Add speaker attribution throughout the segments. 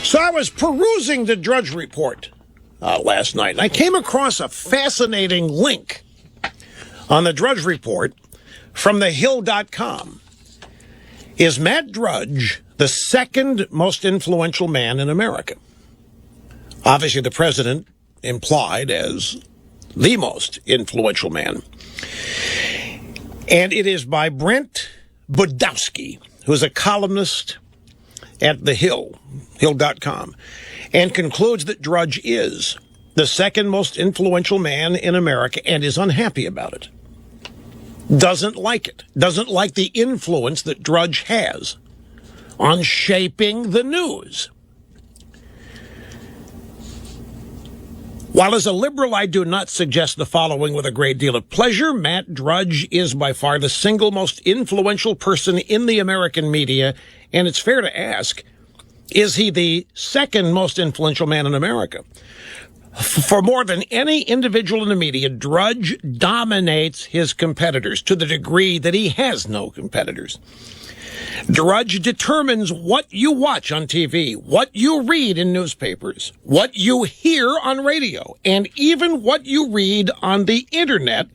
Speaker 1: So I was perusing the Drudge Report last night, and I came across a fascinating link on the Drudge Report from thehill.com. Is Matt Drudge the second most influential man in America? Obviously, the president implied as the most influential man. And it is by Brent Budowski, who is a columnist at The Hill, hill.com, and concludes that Drudge is the second most influential man in America and is unhappy about it. Doesn't like it. Doesn't like the influence that Drudge has on shaping the news. While as a liberal, I do not suggest the following with a great deal of pleasure. Matt Drudge is by far the single most influential person in the American media, and it's fair to ask, is he the second most influential man in America? For more than any individual in the media, Drudge dominates his competitors to the degree that he has no competitors. Drudge determines what you watch on TV, what you read in newspapers, what you hear on radio, and even what you read on the internet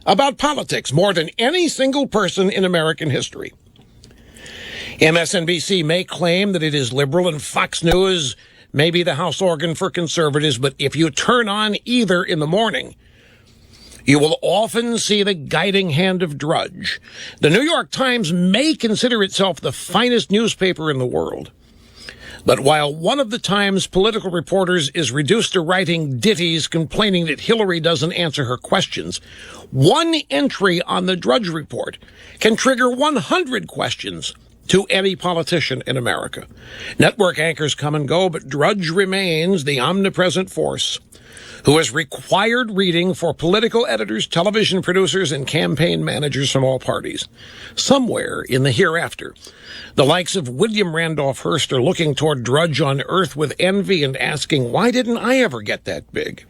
Speaker 1: about politics, more than any single person in American history. MSNBC may claim that it is liberal, and Fox News may be the house organ for conservatives, but if you turn on either in the morning, you will often see the guiding hand of Drudge. The New York Times may consider itself the finest newspaper in the world. But while one of the Times' political reporters is reduced to writing ditties complaining that Hillary doesn't answer her questions, one entry on the Drudge Report can trigger 100 questions to any politician in America. Network anchors come and go, but Drudge remains the omnipresent force who is required reading for political editors, television producers, and campaign managers from all parties. Somewhere in the hereafter, the likes of William Randolph Hearst are looking toward Drudge on Earth with envy and asking, why didn't I ever get that big?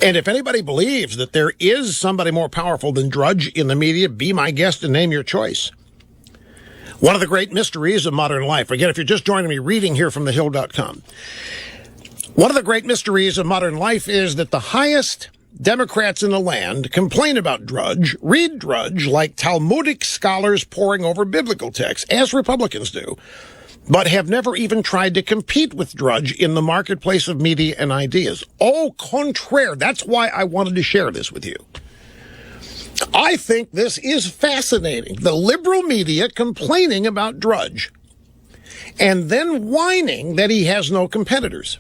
Speaker 1: And if anybody believes that there is somebody more powerful than Drudge in the media, be my guest and name your choice. One of the great mysteries of modern life. Again, if you're just joining me, reading here from thehill.com. One of the great mysteries of modern life is that the highest Democrats in the land complain about Drudge, read Drudge like Talmudic scholars poring over biblical texts, as Republicans do, but have never even tried to compete with Drudge in the marketplace of media and ideas. Au contraire, that's why I wanted to share this with you. I think this is fascinating. The liberal media complaining about Drudge and then whining that he has no competitors.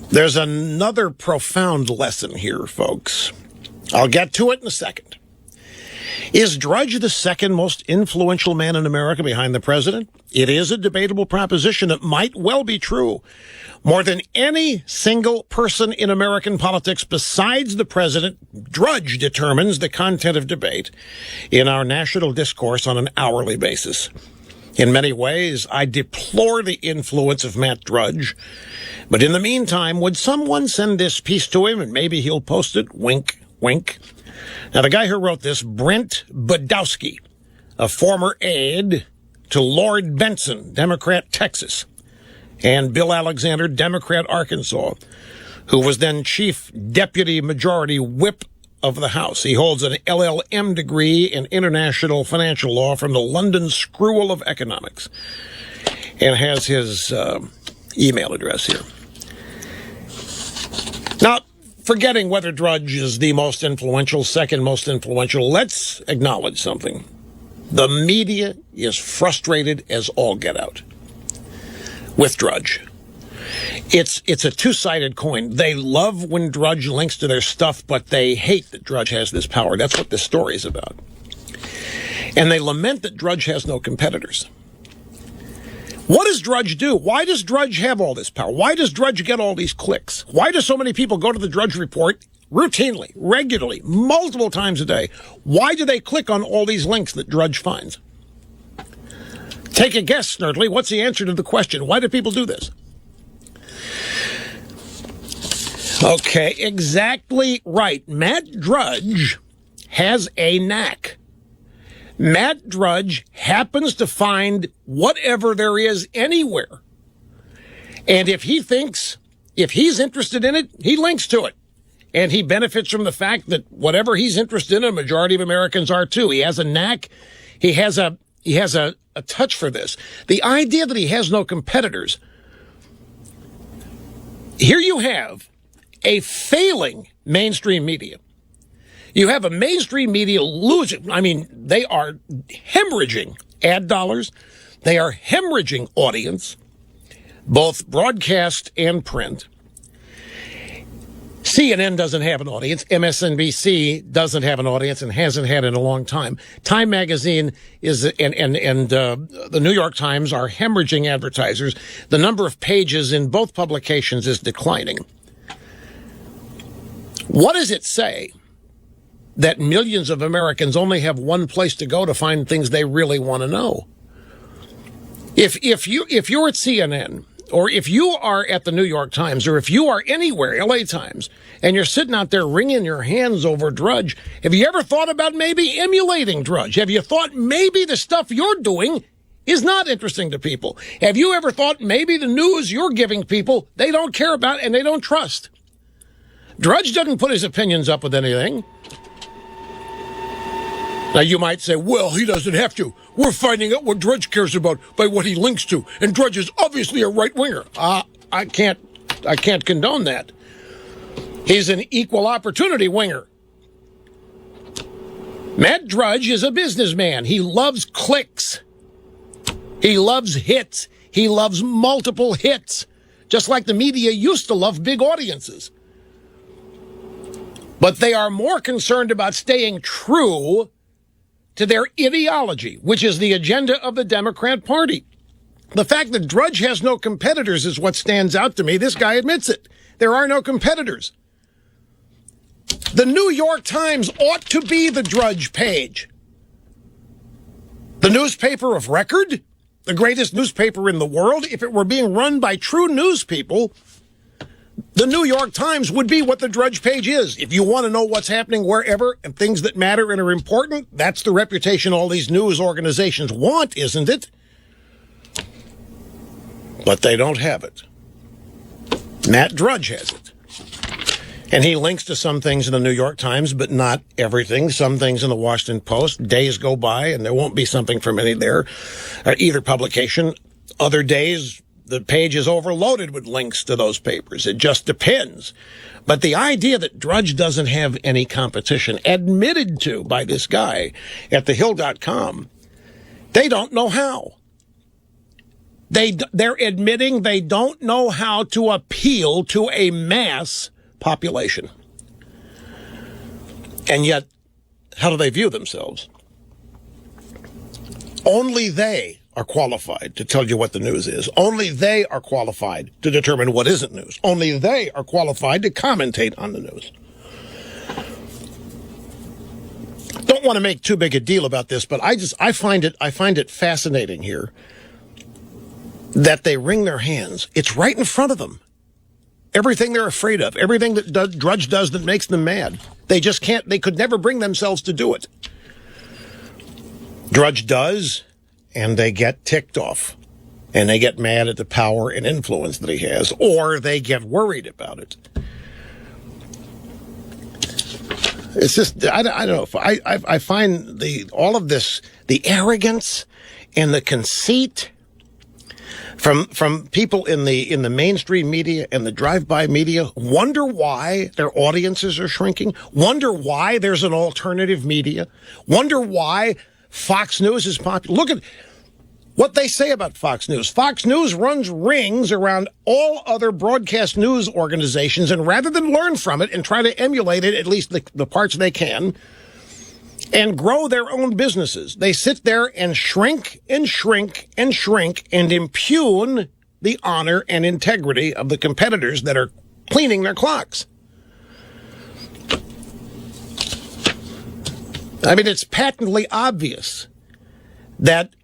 Speaker 1: There's another profound lesson here, folks. I'll get to it in a second. Is Drudge the second most influential man in America behind the president? It is a debatable proposition. It might well be true. More than any single person in American politics besides the president, Drudge determines the content of debate in our national discourse on an hourly basis. In many ways, I deplore the influence of Matt Drudge. But in the meantime, would someone send this piece to him and maybe he'll post it? Wink, wink. Now, the guy who wrote this, Brent Budowski, a former aide to Lord Benson, Democrat, Texas, and Bill Alexander, Democrat, Arkansas, who was then Chief Deputy Majority Whip of the House. He holds an LLM degree in international financial law from the London School of Economics and has his email address here. Now, forgetting whether Drudge is the most influential, second most influential, let's acknowledge something. The media is frustrated as all get out with Drudge. It's a two-sided coin. They love when Drudge links to their stuff, but they hate that Drudge has this power. That's what this story is about. And they lament that Drudge has no competitors. What does Drudge do? Why does Drudge have all this power? Why does Drudge get all these clicks? Why do so many people go to the Drudge Report routinely, regularly, multiple times a day? Why do they click on all these links that Drudge finds? Take a guess, Snurdly. What's the answer to the question? Why do people do this? Okay, exactly right. Matt Drudge has a knack. Matt Drudge happens to find whatever there is anywhere. And if he thinks, if he's interested in it, he links to it. And he benefits from the fact that whatever he's interested in, a majority of Americans are too. He has a knack. He has a touch for this. The idea that he has no competitors. Here you have a failing mainstream media. You have a mainstream media losing. I mean, they are hemorrhaging ad dollars. They are hemorrhaging audience, both broadcast and print. CNN doesn't have an audience. MSNBC doesn't have an audience and hasn't had it in a long time. Time Magazine is, and the New York Times are hemorrhaging advertisers. The number of pages in both publications is declining. What does it say that millions of Americans only have one place to go to find things they really want to know? If you're at CNN, or if you are at the New York Times, or if you are anywhere, LA Times, and you're sitting out there wringing your hands over Drudge, have you ever thought about maybe emulating Drudge? Have you thought maybe the stuff you're doing is not interesting to people? Have you ever thought maybe the news you're giving people, they don't care about and they don't trust? Drudge doesn't put his opinions up with anything. Now, you might say, well, he doesn't have to. We're finding out what Drudge cares about by what he links to. And Drudge is obviously a right-winger. I can't condone that. He's an equal opportunity winger. Matt Drudge is a businessman. He loves clicks. He loves hits. He loves multiple hits. Just like the media used to love big audiences. But they are more concerned about staying true to their ideology, which is the agenda of the Democrat Party. The fact that Drudge has no competitors is what stands out to me. This guy admits it. There are no competitors. The New York Times ought to be the Drudge page. The newspaper of record, the greatest newspaper in the world, if it were being run by true news people, the New York Times would be what the Drudge page is. If you want to know what's happening wherever and things that matter and are important, that's the reputation all these news organizations want, isn't it? But they don't have it. Matt Drudge has it. And he links to some things in the New York Times, but not everything. Some things in the Washington Post. Days go by and there won't be something from any there, either publication. Other days, the page is overloaded with links to those papers. It just depends. But the idea that Drudge doesn't have any competition, admitted to by this guy at thehill.com, they don't know how. They're admitting they don't know how to appeal to a mass population. And yet, how do they view themselves? Only they are qualified to tell you what the news is. Only they are qualified to determine what isn't news. Only they are qualified to commentate on the news. Don't want to make too big a deal about this, but I find it fascinating here that they wring their hands. It's right in front of them. Everything they're afraid of, everything that Drudge does that makes them mad, they just can't, they could never bring themselves to do it. Drudge does, and they get ticked off, and they get mad at the power and influence that he has, or they get worried about it. It's just, I don't know. I find all of this, the arrogance and the conceit from people in the mainstream media and the drive-by media, wonder why their audiences are shrinking, wonder why there's an alternative media, wonder why Fox News is popular. Look at what they say about Fox News. Fox News runs rings around all other broadcast news organizations, and rather than learn from it and try to emulate it, at least the parts they can, and grow their own businesses, they sit there and shrink and shrink and shrink and impugn the honor and integrity of the competitors that are cleaning their clocks. I mean, it's patently obvious that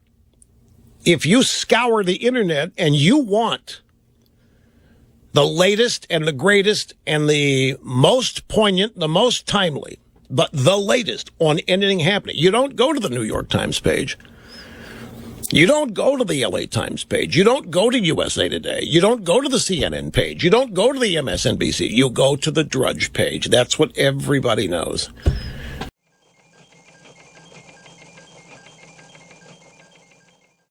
Speaker 1: if you scour the internet and you want the latest and the greatest and the most poignant, the most timely, but the latest on anything happening. You don't go to the New York Times page. You don't go to the LA Times page. You don't go to USA Today. You don't go to the CNN page. You don't go to the MSNBC. You go to the Drudge page. That's what everybody knows.